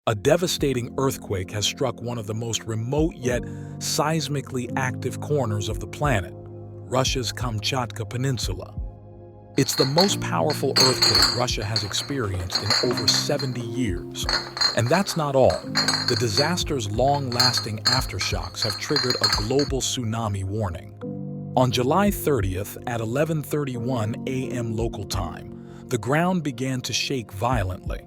A devastating earthquake has struck one of the most remote yet seismically active corners of the planet, Russia's Kamchatka Peninsula. It's the most powerful earthquake Russia has experienced in over 70 years. And that's not all. The disaster's long-lasting aftershocks have triggered a global tsunami warning. On July 30th at 11:31 a.m. local time, the ground began to shake violently.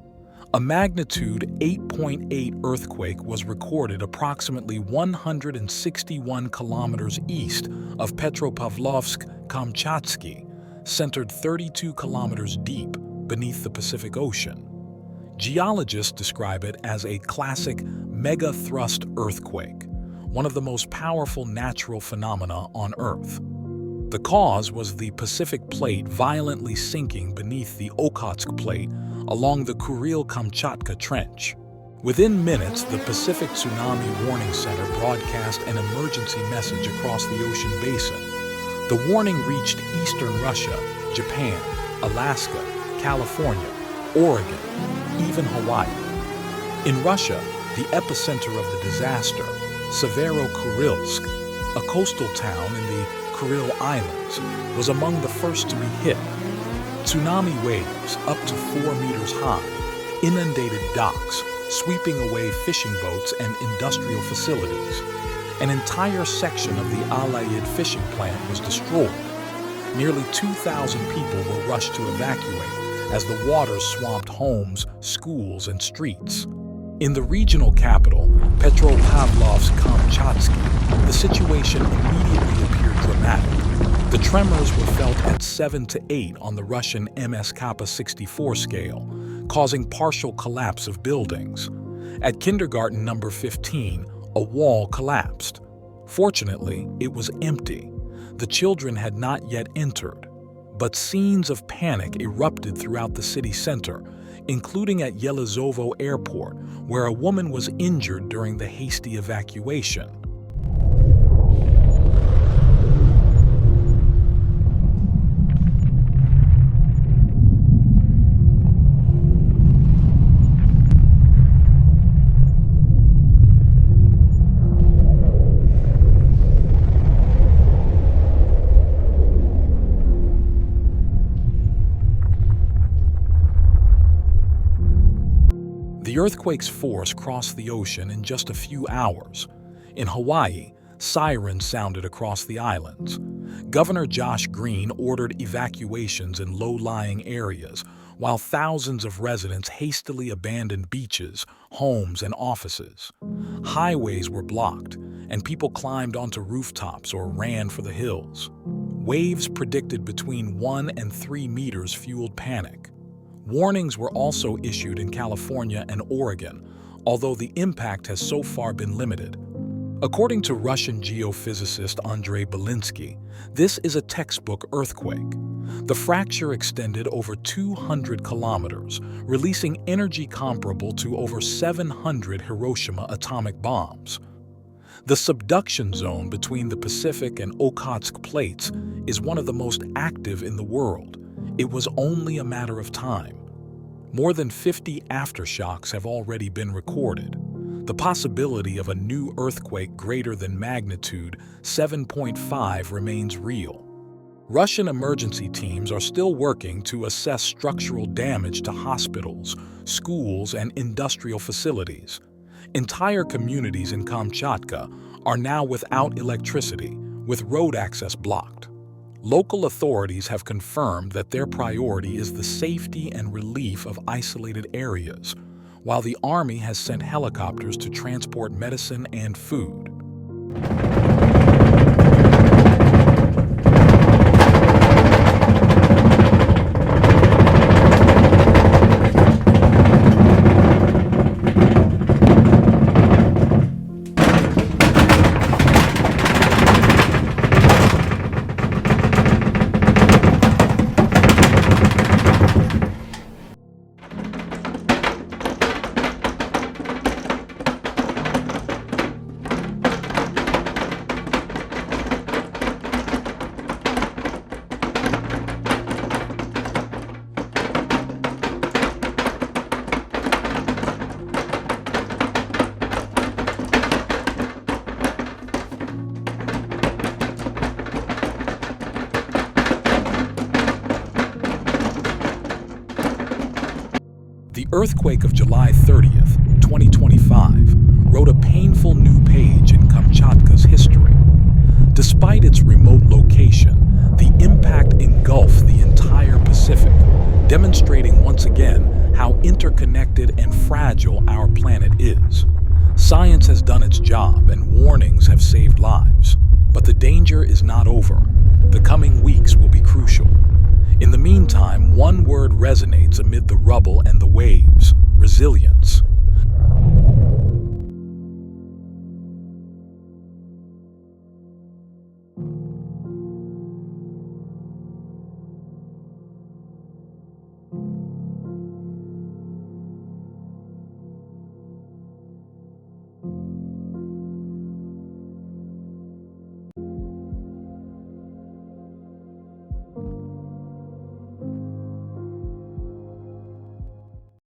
A magnitude 8.8 earthquake was recorded approximately 161 kilometers east of Petropavlovsk-Kamchatsky, centered 32 kilometers deep beneath the Pacific Ocean. Geologists describe it as a classic mega-thrust earthquake, one of the most powerful natural phenomena on Earth. The cause was the Pacific Plate violently sinking beneath the Okhotsk Plate along the Kuril-Kamchatka Trench. Within minutes, the Pacific Tsunami Warning Center broadcast an emergency message across the ocean basin. The warning reached eastern Russia, Japan, Alaska, California, Oregon, even Hawaii. In Russia, the epicenter of the disaster, Severokurilsk, a coastal town in the Kuril Islands, was among the first to be hit. Tsunami waves, up to 4 meters high, inundated docks, sweeping away fishing boats and industrial facilities. An entire section of the Alayid fishing plant was destroyed. Nearly 2,000 people were rushed to evacuate as the waters swamped homes, schools, and streets. In the regional capital, Petropavlovsk-Kamchatsky, the situation immediately appeared dramatic. The tremors were felt at 7 to 8 on the Russian MSK-64 scale, causing partial collapse of buildings. At kindergarten number 15, a wall collapsed. Fortunately, it was empty. The children had not yet entered, but scenes of panic erupted throughout the city center, including at Yelizovo Airport, where a woman was injured during the hasty evacuation. The earthquake's force crossed the ocean in just a few hours. In Hawaii, sirens sounded across the islands. Governor Josh Green ordered evacuations in low-lying areas, while thousands of residents hastily abandoned beaches, homes, and offices. Highways were blocked, and people climbed onto rooftops or ran for the hills. Waves predicted between 1 and 3 meters fueled panic. Warnings were also issued in California and Oregon, although the impact has so far been limited. According to Russian geophysicist Andrei Belinsky, this is a textbook earthquake. The fracture extended over 200 kilometers, releasing energy comparable to over 700 Hiroshima atomic bombs. The subduction zone between the Pacific and Okhotsk plates is one of the most active in the world. It was only a matter of time. More than 50 aftershocks have already been recorded. The possibility of a new earthquake greater than magnitude 7.5 remains real. Russian emergency teams are still working to assess structural damage to hospitals, schools, and industrial facilities. Entire communities in Kamchatka are now without electricity, with road access blocked. Local authorities have confirmed that their priority is the safety and relief of isolated areas, while the Army has sent helicopters to transport medicine and food. earthquake of July 30th, 2025, wrote a painful new page in Kamchatka's history. Despite its remote location, the impact engulfed the entire Pacific, demonstrating once again how interconnected and fragile our planet is. Science has done its job and warnings have saved lives, but the danger is not over. The coming weeks will be crucial. In the meantime, one word resonates amid the rubble and the waves: resilience.